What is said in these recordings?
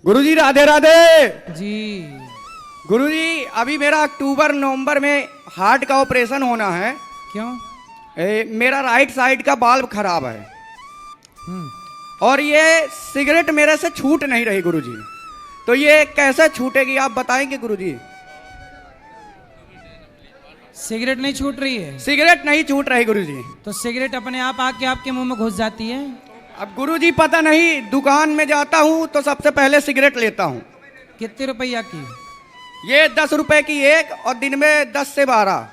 गुरुजी राधे राधे जी। गुरुजी अभी मेरा अक्टूबर नवंबर में हार्ट का ऑपरेशन होना है। क्यों? मेरा राइट साइड का बाल्ब खराब है हम्म। और ये सिगरेट मेरे से छूट नहीं रही गुरुजी। तो ये कैसे छूटेगी आप बताएंगे गुरुजी? सिगरेट नहीं छूट रही है? सिगरेट नहीं छूट रही गुरुजी। तो सिगरेट अपने आप आके आपके मुंह में घुस जाती है? अब गुरुजी पता नहीं, दुकान में जाता हूँ तो सबसे पहले सिगरेट लेता हूँ। कितने रुपया की? ये 10 रुपए की एक और दिन में 10 से 12,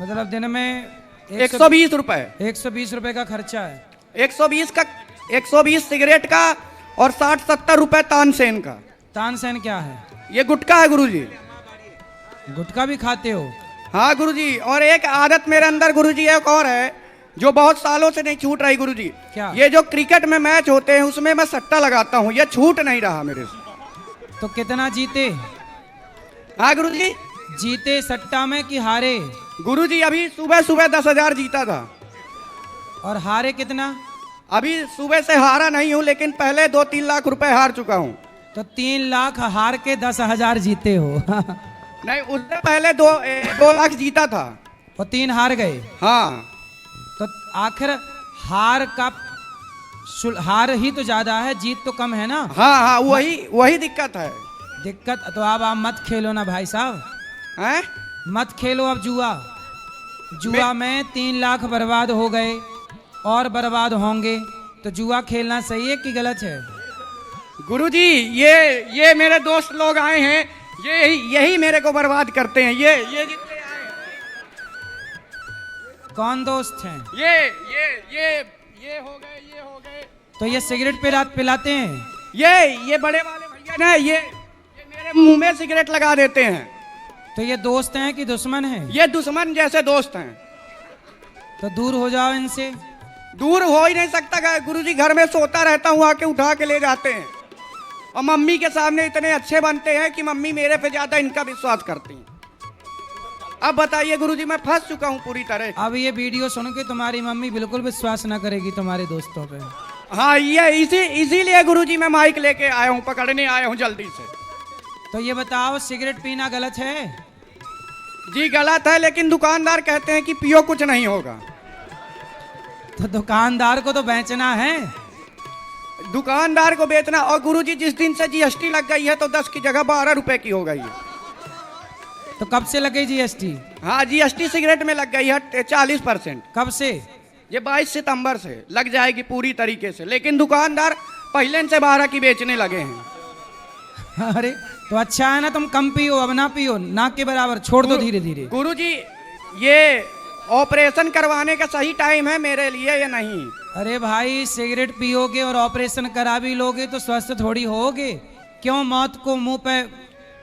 मतलब दिन में 120 रुपए। 120 रुपए का खर्चा है। 120 सिगरेट का और 60-70 रुपए तानसेन का। तानसेन क्या है? ये गुटखा है गुरुजी। गुटखा भी खाते हो? हाँ गुरुजी, और एक आदत मेरे अंदर गुरुजी एक और है जो बहुत सालों से नहीं छूट रही गुरुजी। क्या? ये जो क्रिकेट में मैच होते हैं उसमें मैं सट्टा लगाता हूँ, ये छूट नहीं रहा मेरे से। तो कितना जीते? हाँ गुरुजी। जीते सट्टा में कि हारे? गुरुजी अभी सुबह सुबह 10,000 जीता था। और हारे कितना? अभी सुबह से हारा नहीं हूँ, लेकिन पहले 2-3 लाख रुपए हार चुका हूँ। तो 3 लाख हार के 10,000 जीते हो। नहीं, उससे पहले 2 लाख जीता था। और 3 हार गए। हाँ तो आखिर हार का हार ही तो ज्यादा है, जीत तो कम है ना? हाँ हाँ, वही दिक्कत है। दिक्कत तो अब आप मत खेलो ना भाई साहब, हैं? मत खेलो अब जुआ में 3 लाख बर्बाद हो गए और बर्बाद होंगे। तो जुआ खेलना सही है कि गलत है? गुरुजी ये मेरे दोस्त लोग आए हैं, यही मेरे को बर्बाद करते हैं। ये जितने आए हैं। कौन दोस्त हैं? ये हो गए। तो ये सिगरेट पे रात पिलाते हैं? ये बड़े वाले भैया ना, ये मेरे मुंह में सिगरेट लगा देते हैं। तो ये दोस्त हैं कि दुश्मन हैं? ये दुश्मन जैसे दोस्त हैं। तो दूर हो जाओ इनसे। दूर हो ही नहीं सकता गुरुजी, घर में सोता रहता हूँ, आके उठा के ले जाते हैं। और मम्मी के सामने इतने अच्छे बनते हैं कि मम्मी मेरे पे ज्यादा इनका विश्वास करती हैं। अब बताइए गुरुजी, मैं फंस चुका हूँ पूरी तरह। अब ये वीडियो सुन के तुम्हारी मम्मी बिल्कुल विश्वास ना करेगी तुम्हारे दोस्तों पे। हाँ, ये इसीलिए गुरुजी मैं माइक लेके आया हूँ, पकड़ने आया हूँ जल्दी से। तो ये बताओ, सिगरेट पीना गलत है? जी गलत है, लेकिन दुकानदार कहते हैं कि पियो कुछ नहीं होगा। तो दुकानदार को तो बेचना है। दुकानदार को बेचना। और गुरुजी जिस दिन से जीएसटी लग गई है तो 10 की जगह 12 रुपए की हो गई है। तो कब से लग गई जीएसटी? हाँ, जीएसटी सिगरेट में लग गई है 40%। कब से? ये 22 सितंबर से लग जाएगी पूरी तरीके से, लेकिन दुकानदार पहले से 12 की बेचने लगे हैं। अरे तो अच्छा है ना, तुम कम पियो, अब ना पियो, ना के बराबर छोड़ दो धीरे धीरे। गुरुजी ये ऑपरेशन करवाने का सही टाइम है मेरे लिए या नहीं? अरे भाई, सिगरेट पियोगे और ऑपरेशन करा भी लोगे तो स्वस्थ थोड़ी होगे। क्यों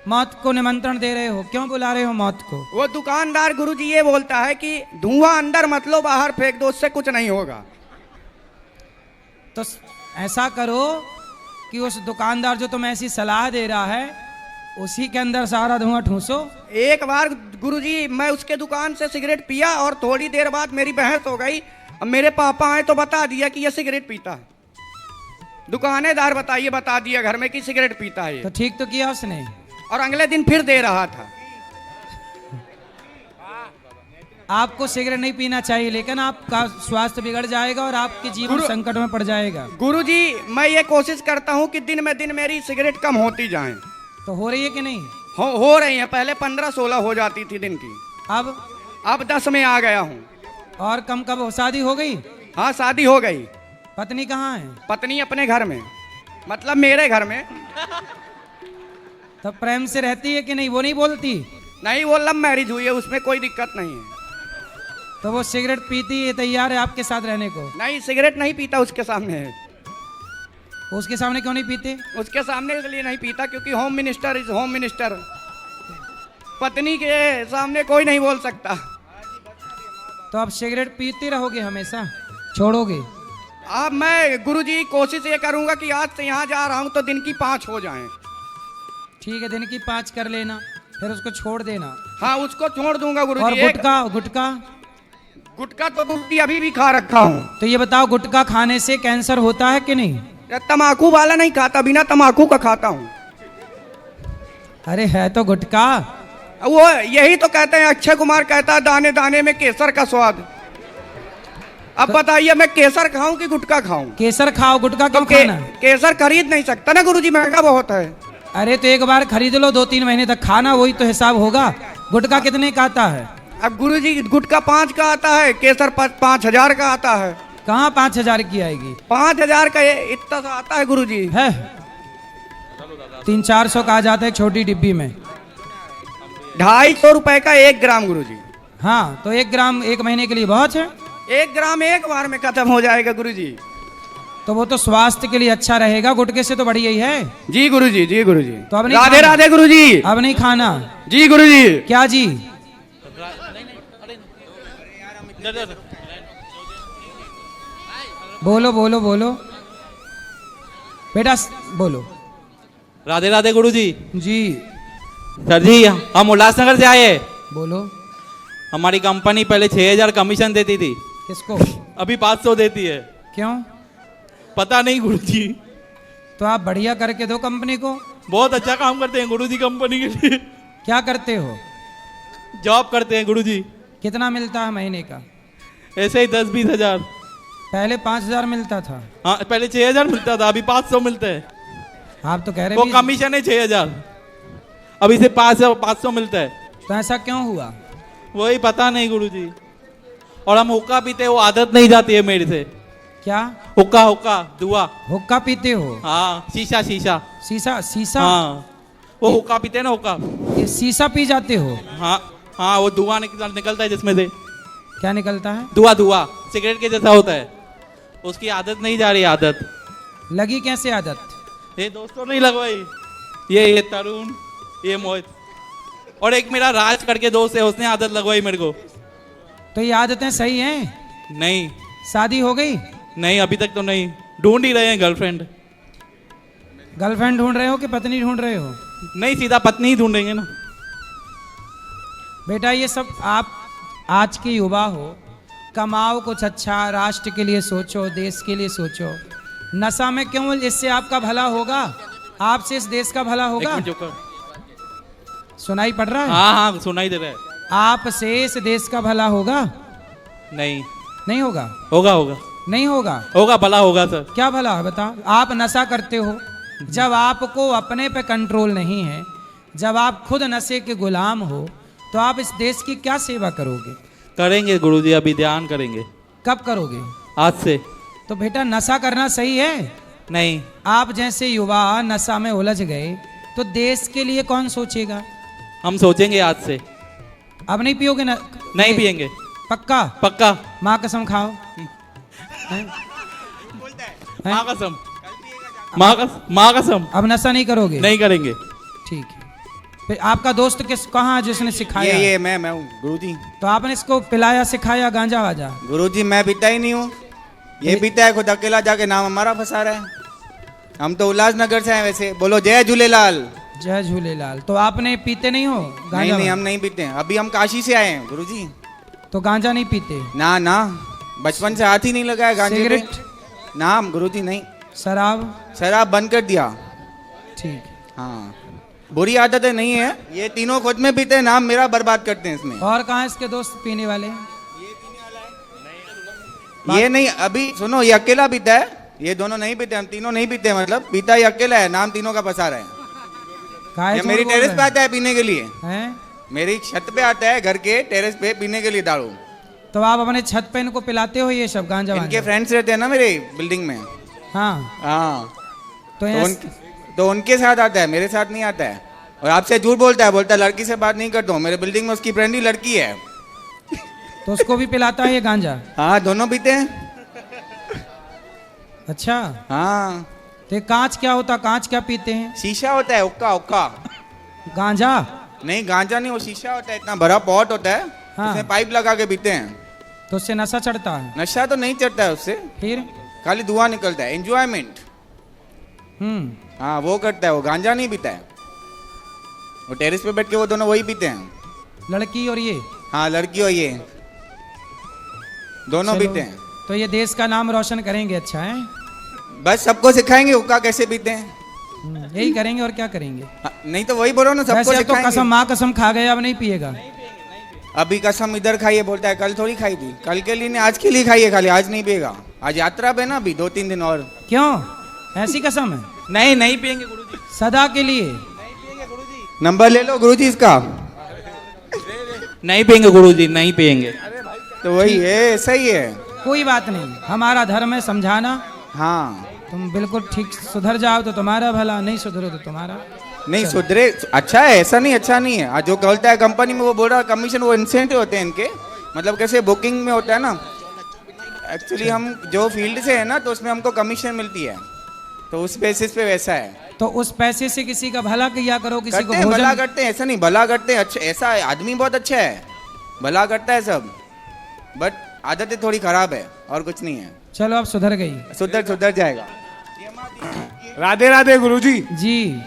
मौत को निमंत्रण दे रहे हो? क्यों बुला रहे हो मौत को? वो दुकानदार गुरुजी ये बोलता है कि धुआं अंदर मत लो, बाहर फेंक दो, उससे कुछ नहीं होगा। तो ऐसा करो कि उस दुकानदार जो तुम्हें ऐसी सलाह दे रहा है उसी के अंदर सारा धुआं ठूसो। एक बार गुरुजी मैं उसके दुकान से सिगरेट पिया और थोड़ी देर बाद मेरी बहस हो गई। अब मेरे पापा आए तो बता दिया कि ये सिगरेट पीता है। दुकानेदार बता दिया घर में कि सिगरेट पीता है। तो ठीक तो किया उसने। और अगले दिन फिर दे रहा था। आपको सिगरेट नहीं पीना चाहिए, लेकिन आपका स्वास्थ्य बिगड़ जाएगा और आपके जीवन संकट में पड़ जाएगा। गुरुजी मैं ये कोशिश करता हूँ कि दिन में दिन मेरी सिगरेट कम होती जाए। तो हो रही है कि नहीं? हो रही है। पहले 15-16 हो जाती थी दिन की, अब 10 में आ गया हूँ। और कम कब? शादी हो गई? हाँ, शादी हो गई। पत्नी कहाँ है? पत्नी अपने घर में, मतलब मेरे घर में। तब प्रेम से रहती है कि नहीं? वो नहीं बोलती? नहीं, वो लव मैरिज हुई है, उसमें कोई दिक्कत नहीं है। तो वो सिगरेट पीती है, तैयार है आपके साथ रहने को? नहीं, सिगरेट नहीं पीता उसके सामने है। उसके सामने क्यों नहीं पीते? उसके सामने इसलिए नहीं पीता क्योंकि home minister is home minister. पत्नी के सामने कोई नहीं बोल सकता। तो आप सिगरेट पीते रहोगे हमेशा, छोड़ोगे? अब मैं गुरुजी कोशिश ये करूंगा कि आज से यहाँ जा रहा हूँ तो दिन की 5 हो जाएं। ठीक है, दिन की 5 कर लेना, फिर उसको छोड़ देना। हाँ, उसको छोड़ दूंगा गुरुजी। और गुटखा तो गुरुजी अभी भी खा रखा हूँ। तो ये बताओ, गुटखा खाने से कैंसर होता है कि नहीं? तम्बाकू वाला नहीं खाता, बिना तम्बाकू का खाता हूँ। अरे है तो गुटखा। वो यही तो कहते हैं, अक्षय कुमार कहता है दाने दाने में केसर का स्वाद। अब बताइए मैं केसर खाऊं कि गुटखा खाऊं? केसर खाओ, गुटखा तो क्यों खाना? केसर खरीद नहीं सकता ना गुरुजी, महंगा बहुत है। अरे तो एक बार खरीद लो, 2-3 महीने तक खाना, वही तो हिसाब होगा। गुटखा कितने का आता है? अब गुरुजी गुटखा 5 का आता है, केसर 5,000 का आता है। कहाँ 5,000 की आएगी? 5,000 का इतना सा आता है गुरुजी। है 300-400 का आ जाता है छोटी डिब्बी में। 250 रुपए का 1 ग्राम गुरुजी। हाँ तो 1 ग्राम 1 महीने के लिए बहुत है। 1 ग्राम एक बार में खत्म हो जाएगा गुरुजी। तो वो तो स्वास्थ्य के लिए अच्छा रहेगा, गुटखे से तो बढ़िया ही है। जी गुरुजी, जी गुरुजी। तो अब नहीं राधे खाना? राधे गुरुजी। अब नहीं खाना? जी गुरुजी। क्या जी? बोलो बोलो बोलो बेटा, बोलो। राधे राधे गुरुजी। जी सर जी, हम उल्लासनगर से आए। बोलो। हमारी कंपनी पहले 6,000 कमीशन देती थी, किसको? अभी 500 देती है। क्यों? पता नहीं गुरुजी। तो आप बढ़िया करके दो कंपनी को। बहुत अच्छा काम करते हैं गुरुजी कंपनी के लिए। क्या करते हो? जॉब करते हैं गुरुजी। कितना मिलता है महीने का? ऐसे ही 10-20 हजार। पहले 5,000 मिलता था। हाँ पहले 6,000 मिलता था, अभी 500 मिलता है। आप तो कह रहे वो भी- कमीशन है 6,000, अभी से 500 मिलता है। तो ऐसा क्यों हुआ? वही पता नहीं गुरुजी। और हम हुक्का पीते हैं, वो आदत नहीं जाती है मेरे से। क्या? हुक्का हुक्का दुआ। हुक्का पीते हो? हाँ शीशा शीशा। शीशा? शीशा? हाँ वो हुक्का पीते हैं ना, हुक्का। ये शीशा पी जाते हो? हाँ हाँ, वो धुआं निकलता है जिसमें से। क्या निकलता है? धुआं सिगरेट के जैसा होता है। उसकी आदत नहीं जा रही, आदत। लगी कैसे आदत? ये दोस्तों नहीं लगवाई, ये तरुण, ये मोहित और एक मेरा राज करके दोस्त है, उसने आदत लगवाई मेरे को। तो ये आदतें सही हैं? नहीं शादी हो गई? नहीं, अभी तक तो नहीं। ढूंढ ही रहे हैं गर्लफ्रेंड। गर्लफ्रेंड ढूंढ रहे हो कि पत्नी ढूंढ रहे हो? नहीं, सीधा पत्नी ही ढूंढेंगे ना। बेटा ये सब आप आज के युवा हो, कमाओ कुछ अच्छा, राष्ट्र के लिए सोचो, देश के लिए सोचो। नशा में क्यों? इससे आपका भला होगा, आपसे इस देश का भला एक होगा। मिनट रुको। सुनाई पड़ रहा है? हाँ हाँ सुनाई दे रहा है। आपसे इस देश का भला होगा? नहीं नहीं होगा? होगा होगा नहीं होगा? होगा, भला होगा सर। क्या भला है बताओ? आप नशा करते हो, जब आपको अपने पे कंट्रोल नहीं है, जब आप खुद नशे के गुलाम हो, तो आप इस देश की क्या सेवा करोगे? करेंगे गुरुजी, अभी ध्यान करेंगे। कब करोगे? आज से। तो बेटा नशा करना सही है? नहीं। आप जैसे युवा नशा में उलझ गए तो देश के लिए कौन सोचेगा? हम सोचेंगे आज से। अब नहीं पियोगे ना? नहीं पिएंगे। पक्का? पक्का। माँ कसम खाओ। हैं? माँ कसम। माँ कसम। अब नशा नहीं करोगे? नहीं करेंगे। ठीक है। फिर आपका दोस्त किस कहाँ है जिसने सिखाया? ये मैं हूँ गुरुजी। तो आपने इसको पिलाया सिखाया गांजा वाजा? गुरुजी मैं पीता ही नहीं हूँ, ये पीता है खुद अकेला, जाके नाम हमारा फंसा रहा है। हम तो उल्लासनगर से हैं वैसे। बोलो जय झूलेलाल। जय झूलेलाल। तो आपने पीते नहीं हो गांजा? नहीं वाजा? हम नहीं पीते हैं, अभी हम काशी से आए हैं गुरुजी। तो गांजा नहीं पीते? ना ना, बचपन से हाथ ही नहीं लगाया गांजे पे। सिगरेट? ना गुरुजी नहीं। शराब? शराब बंद कर दिया। ठीक है। हाँ, बुरी आदतें नहीं है, ये तीनों खुद में पीते हैं, नाम मेरा बर्बाद करते हैं इसमें। और कहाँ इसके दोस्त पीने वाले? ये नहीं, अभी सुनो, ये अकेला पीता है, ये दोनों नहीं पीते, हम तीनों नहीं पीते, मतलब पीता ये अकेला है, नाम तीनों का फंसा रहा है। काहे ये झूठ मेरी बोल टेरेस रहे पे आता है पीने के लिए, हैं? मेरी छत पे आता है घर के टेरेस पे पीने के लिए दारू। तो आप अपने छत पे इनको पिलाते हो ये सब गांजा इनके वांजा? फ्रेंड्स रहते हैं ना मेरे बिल्डिंग में। हाँ। हाँ, तो तो उनके साथ आता है, मेरे साथ नहीं आता है। और आपसे झूठ बोलता है, बोलता है लड़की से बात नहीं करता हूँ, मेरे बिल्डिंग में उसकी फ्रेंड ही लड़की है। तो उसको भी पिलाता है ये गांजा? हाँ, दोनों पीते हैं। अच्छा। हाँ, तो ये कांच क्या होता? कांच क्या पीते हैं? शीशा होता है, हुक्का हुक्का। गांजा? नहीं गांजा नहीं, वो शीशा होता है, इतना बड़ा पॉट होता है, हाँ। उसमें पाइप लगा के पीते हैं। तो उससे नशा चढ़ता है? नशा तो नहीं चढ़ता है उससे, फिर? खाली धुआं निकलता है, एंजॉयमेंट। हाँ वो करता है, वो गांजा नहीं पीता है। वो टेरेस पे बैठ के वो दोनों वही पीते हैं। लड़की और ये? हाँ, लड़की और ये दोनों चलो, पीते हैं। तो ये देश का नाम रोशन करेंगे। अच्छा है। बस सबको सिखाएंगे हुक्का कैसे पीते हैं। यही करेंगे और क्या करेंगे। हाँ, नहीं तो वही बोलो ना, सबको वैसे अब तो सिखाएंगे। कसम माँ कसम खा गए, अब नहीं पिएगा। अभी कसम इधर खाइए बोलता है, कल थोड़ी खाई थी, कल के लिए नहीं आज के लिए खाइए खाली, आज नहीं पिएगा। आज यात्रा पे ना, अभी 2-3 दिन और। क्यों, ऐसी कसम है? नहीं नहीं पियेंगे गुरुजी। सदा के लिए। नंबर ले लो गुरुजी इसका। नहीं पियेंगे गुरुजी, नहीं पियेंगे। तो वही है, सही है। कोई बात नहीं, हमारा धर्म है समझाना। हाँ तुम बिल्कुल ठीक सुधर जाओ तो तुम्हारा भला, नहीं सुधरो तो तुम्हारा। नहीं सुधरे, अच्छा है, ऐसा नहीं अच्छा नहीं है। आज जो बोलता है कंपनी में, वो बोल रहा कमीशन, वो इंसेंटिव होते हैं इनके, मतलब कैसे बुकिंग में होता है ना। एक्चुअली हम जो फील्ड से है ना, तो उसमें हमको कमीशन मिलती है, तो उस बेसिस पे वैसा है। तो उस पैसे से किसी का भला किया करो, किसी को करते हैं, भला भोजन। करते हैं, ऐसा नहीं, भला करते हैं। अच्छा, ऐसा है, आदमी बहुत अच्छा है, भला करता है सब, बट आदतें थोड़ी खराब है, और कुछ नहीं है। चलो अब सुधर गई। सुधर जाएगा। राधे राधे गुरुजी। जी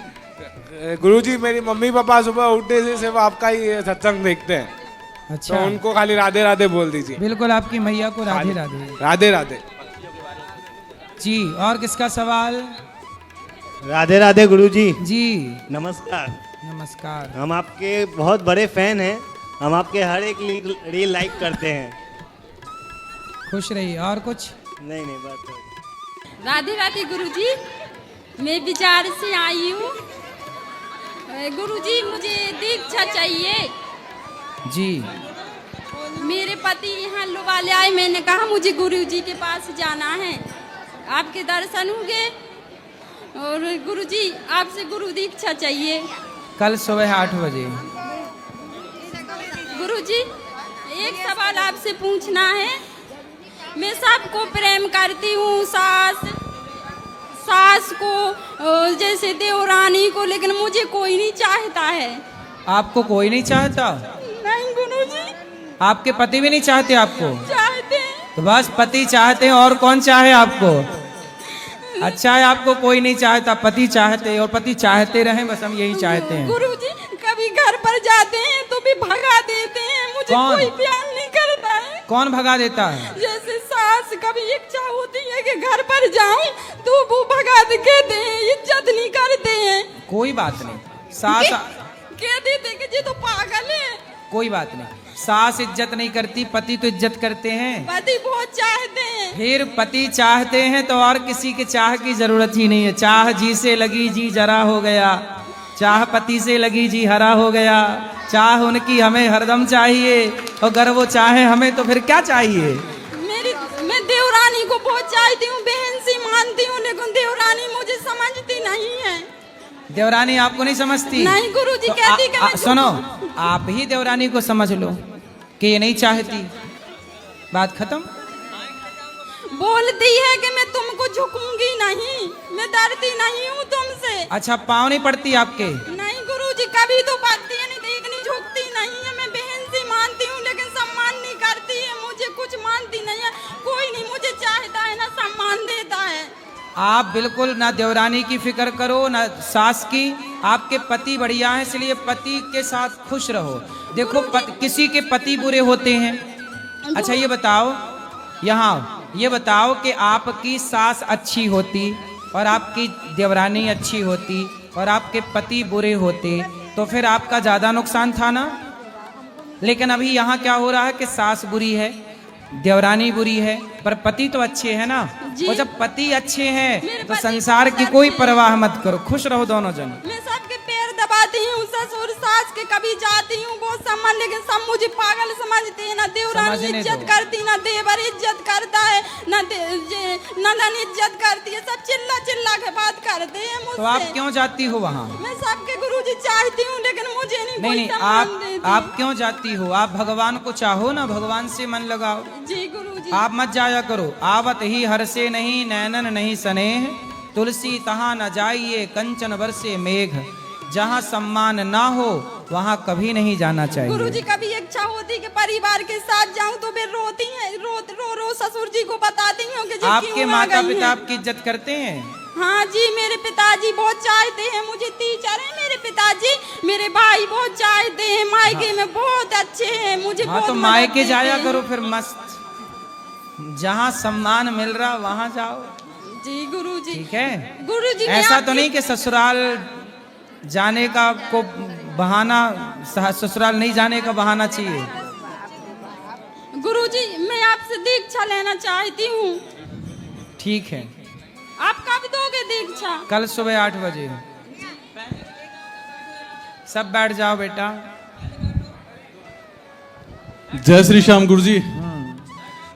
गुरुजी, मेरी मम्मी पापा सुबह उठते से सिर्फ आपका ही सत्संग देखते हैं, अच्छा, तो उनको खाली राधे राधे बोल दीजिए। बिल्कुल आपकी मैया को राधे राधे। राधे राधे। जी, और किसका सवाल? राधे राधे गुरुजी। जी नमस्कार। नमस्कार। हम आपके बहुत बड़े फैन हैं, हम आपके हर एक रील लाइक करते हैं। खुश रहिए। और कुछ? नहीं बस। राधे राधे गुरुजी, मैं विचार से आई हूँ। गुरुजी, मुझे दीक्षा चाहिए। जी मेरे पति यहाँ लोवाले आए, मैंने कहा मुझे गुरुजी के पास जाना है, आपके दर्शन होंगे। और गुरुजी, आपसे गुरु दीक्षा चाहिए। कल सुबह 8 बजे। गुरुजी, एक सवाल आपसे पूछना है। मैं सबको प्रेम करती हूँ, सास को, जैसे देवरानी को, लेकिन मुझे कोई नहीं चाहता है। आपको कोई नहीं चाहता? नहीं गुरुजी। आपके पति भी नहीं चाहते आपको? चाहते हैं। तो बस पति चाहते हैं, और कौन चाहे आपको? अच्छा है, आपको कोई नहीं चाहता, पति चाहते हैं, और पति चाहते रहें, बस हम यही चाहते हैं। गुरुजी, कभी घर पर जाते हैं तो भी भगा देते हैं, मुझे कौन? कोई प्यार नहीं करता है। कौन भगा देता है? जैसे सास, कभी इच्छा होती है कि घर पर जाऊं तो वो भगा देते हैं, इज्जत नहीं करते हैं। कोई बात नहीं, सास कह देते कि ये तो पागल है। कोई बात नहीं, सास इज्जत नहीं करती, पति तो इज्जत करते हैं। पति बहुत चाहते हैं। फिर पति चाहते हैं तो और किसी के चाह की जरूरत ही नहीं है। चाह जी से लगी जी जरा हो गया, चाह पति से लगी जी हरा हो गया। चाह उनकी हमें हरदम चाहिए, और अगर वो चाहे हमें तो फिर क्या चाहिए। मैं देवरानी को बहुत चाहती हूँ, बहन सी मानती हूँ, लेकिन देवरानी मुझे समझती नहीं है। देवरानी आपको नहीं समझती? नहीं गुरुजी, तो कहती कि मैं सुनो, आप ही देवरानी को समझ लो कि ये नहीं चाहती, बात खत्म। बोलती है कि मैं तुमको झुकूंगी नहीं, मैं डरती नहीं हूँ तुमसे। अच्छा, पाँव नहीं पड़ती आपके? नहीं गुरुजी, कभी तो पड़ती है, नहीं देखनी, झुकती नहीं है। मैं बहन से मानती हूँ, लेकिन सम्मान नहीं करती है, मुझे कुछ मानती नहीं है। कोई नहीं मुझे चाहता है, ना सम्मान देता है। आप बिल्कुल ना देवरानी की फिक्र करो, ना सास की। आपके पति बढ़िया हैं, इसलिए पति के साथ खुश रहो। देखो किसी के पति बुरे होते हैं। अच्छा ये बताओ, यहाँ ये बताओ कि आपकी सास अच्छी होती और आपकी देवरानी अच्छी होती और आपके पति बुरे होते तो फिर आपका ज़्यादा नुकसान था ना। लेकिन अभी यहाँ क्या हो रहा है कि सास बुरी है, देवरानी बुरी है, पर पति तो अच्छे हैं ना। जी। और जब पति अच्छे हैं मेरे तो पति संसार की बहुत कोई अच्छे परवाह मत करो, खुश रहो दोनों जन। मैं सबके पैर दबाती हूँ, ससुर सास के कभी जाती हूँ बहुत सम्मान, लेकिन सब मुझे पागल समझते हैं। ना देवरानी समझने इज्जत दो। करती, ना देवर इज्जत करता है, नंदन इज्जत करती है। सब चिल्ला चिल्ला के बात करते हैं मुझसे। तो आप क्यों जाती हो वहाँ? मैं सबके गुरुजी चाहती हूँ, लेकिन मुझे नहीं कोई नहीं, सम्मान देती। आप क्यों जाती हो? आप भगवान को चाहो ना, भगवान से मन लगाओ। जी गुरुजी। आप मत जाया करो। आवत ही हर से नहीं, नैनन नहीं स्नेह, तुलसी तहाँ न जाइए, कंचन बरसे मेघ। जहाँ सम्मान ना हो वहाँ कभी नहीं जाना चाहिए। गुरुजी, कभी इच्छा होती कि परिवार के साथ जाऊं तो फिर रोती हैं, रो ससुर जी को बताती हूँ कि आपके क्यों आ माता गई पिता हैं। आपकी इज्जत करते हैं? हाँ जी, मेरे पिताजी बहुत चाहते हैं मुझे। टीचर है मेरे पिताजी, मेरे भाई बहुत चाहते हैं, मायके में बहुत अच्छे हैं, मुझे हाँ बहुत तो मदद मायके देते जाया हैं। करो फिर मस्त, जहाँ सम्मान मिल रहा वहाँ जाओ। जी गुरुजी। ठीक है, गुरुजी मैं ऐसा तो आपकी- नहीं कि ससुराल जाने का को बहाना, ससुराल नहीं जाने का बहाना चाहिए। गुरुजी मैं आपसे दीक्षा लेना चाहती हूँ। ठीक है, आप कब दोगे दीक्षा? कल सुबह 8 बजे। सब बैठ जाओ बेटा। जय श्री श्याम गुरुजी।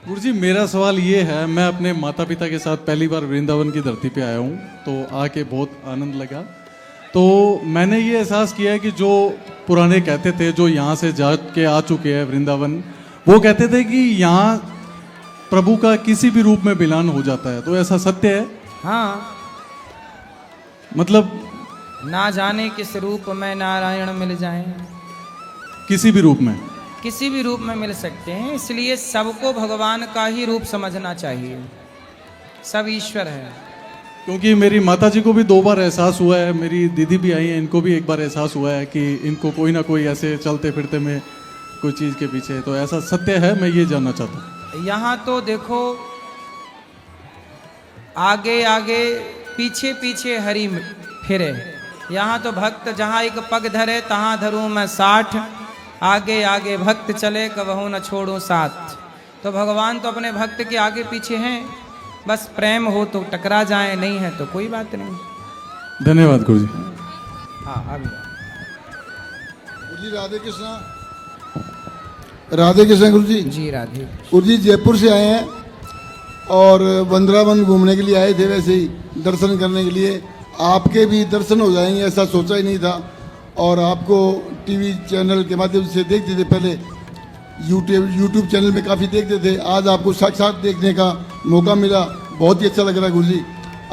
गुरुजी मेरा सवाल ये है, मैं अपने माता पिता के साथ पहली बार वृंदावन की धरती पे आया हूँ, तो आके बहुत आनंद लगा। तो मैंने ये एहसास किया है कि जो पुराने कहते थे, जो यहाँ से जा के आ चुके हैं वृंदावन, वो कहते थे कि यहाँ प्रभु का किसी भी रूप में मिलान हो जाता है। तो ऐसा सत्य है? हाँ, मतलब ना जाने किस रूप में नारायण मिल जाएं, किसी भी रूप में? किसी भी रूप में मिल सकते हैं, इसलिए सबको भगवान का ही रूप समझना चाहिए, सब ईश्वर है। क्योंकि मेरी माता जी को भी 2 बार एहसास हुआ है, मेरी दीदी भी आई है, इनको भी एक बार एहसास हुआ है कि इनको कोई ना कोई ऐसे चलते फिरते में कोई चीज़ के पीछे। तो ऐसा सत्य है? मैं ये जानना चाहता हूँ। यहाँ तो देखो, आगे आगे पीछे पीछे हरि फिरे। यहाँ तो भक्त जहाँ एक पग धरे तहाँ धरूँ मैं 60, आगे आगे भक्त चले कबहू न छोड़ूं साथ। तो भगवान तो अपने भक्त के आगे पीछे हैं, बस प्रेम हो तो टकरा जाए, नहीं है तो कोई बात नहीं। धन्यवाद गुरुजी। हाँ अभी गुरुजी राधे कृष्णा। राधे कृष्णा गुरुजी। जी राधे। गुरुजी जयपुर से आए हैं और वृंदावन घूमने के लिए आए थे, वैसे ही दर्शन करने के लिए। आपके भी दर्शन हो जाएंगे ऐसा सोचा ही नहीं था, और आपको टीवी चैनल के माध्यम से देखते थे, पहले यूट्यूब चैनल में काफ़ी देखते थे। आज आपको साक्षात देखने का मौका मिला, बहुत ही अच्छा लग रहा है गुरुजी।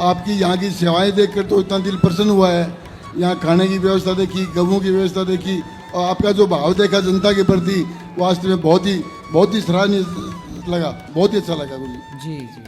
आपकी यहाँ की सेवाएं देखकर तो इतना दिल प्रसन्न हुआ है। यहाँ खाने की व्यवस्था देखी, गवों की व्यवस्था देखी, और आपका जो भाव देखा जनता के प्रति, वास्तव में बहुत ही सराहनीय लगा, बहुत ही अच्छा लगा गुरुजी। जी जी।